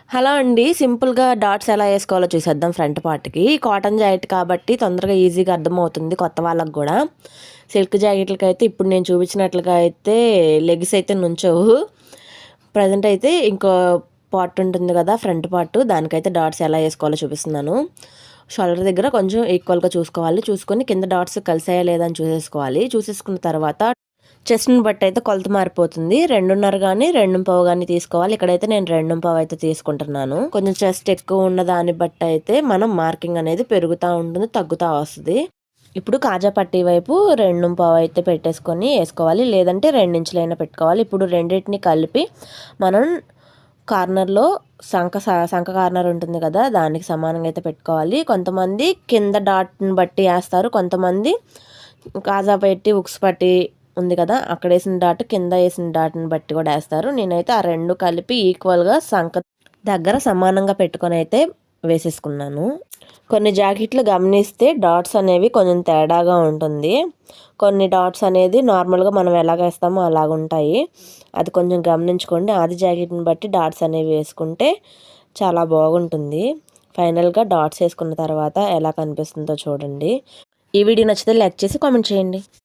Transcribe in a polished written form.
Hello అండి. సింపుల్‌గా dots ఎలా ఏసుకోవాలో చూసేద్దాం ఫ్రంట్ పార్ట్‌కి. కాటన్ జాకెట్ కాబట్టి తొందరగా ఈజీగా అర్థమవుతుంది కొత్త వాళ్ళకి గూడా. సిల్క్ జాకెట్లకైతే ఇప్పుడు నేను చూపించినట్లుగా అయితే లెగ్స్ అయితే నుంచోవు. ప్రెజెంట్ అయితే ఇంకో పార్ట్ ఉంటుంది కదా ఫ్రంట్ పార్ట్, దానికైతే డాట్స్ ఎలా ఏసుకోవాలో చూపిస్తున్నాను. షోల్డర్ దగ్గర కొంచెం ఈక్వల్‌గా చూసుకోవాలి. చూసుకొని కింద డాట్స్ కలిసాయా లేదా అని చూసేసుకోవాలి. చూసేసుకున్న తర్వాత చెస్ట్‌ని బట్టి అయితే కొలత మారిపోతుంది. 2.5 గాని, 2.25 గాని తీసుకోవాలి. ఇక్కడైతే నేను 2.25 అయితే తీసుకుంటున్నాను. కొంచెం చెస్ట్ ఎక్కువ ఉన్న దాన్ని బట్టి అయితే మనం మార్కింగ్ అనేది పెరుగుతా ఉంటుంది, తగ్గుతా వస్తది. ఇప్పుడు కాజా పట్టీ వైపు 2.25 అయితే పెట్టేసుకొని ఏసుకోవాలి. లేదంటే 2 ఇంచులైనా పెట్టుకోవాలి. ఇప్పుడు రెండిటిని కలిపి మనం కార్నర్‌లో సంక కార్నర్ ఉంటుంది కదా! దానికి సమానంగా అయితే పెట్టుకోవాలి. కొంతమంది కింద డాట్‌ని బట్టి ఏస్తారు. కొంతమంది కాజా పట్టి, ఉక్స్ పట్టి ఉంది కదా! అక్కడేసిన డాట్, కింద ఏసిన డాట్‌ని బట్టి కూడా ఏస్తారు. నేనైతే ఆ 2 కలిపి ఈక్వల్‌గా సంక దగ్గర సమానంగా పెట్టుకొనైతే వేసేసుకున్నాను. కొన్ని జాకెట్లు గమనిస్తే డాట్స్ అనేవి కొంచెం తేడాగా ఉంటుంది. కొన్ని డాట్స్ అనేది నార్మల్‌గా మనం ఎలాగేస్తామో అలాగుంటాయి. అది కొంచెం గమనించుకోండి. ఆది జాకెట్‌ని బట్టి డాట్స్ అనేవి వేసుకుంటే చాలా బాగుంటుంది. ఫైనల్‌గా డాట్స్ ఏసుకున్న తర్వాత ఎలా కనిపిస్తుందో చూడండి. ఈ వీడియో నచ్చితే లైక్ చేసి కామెంట్ చేయండి.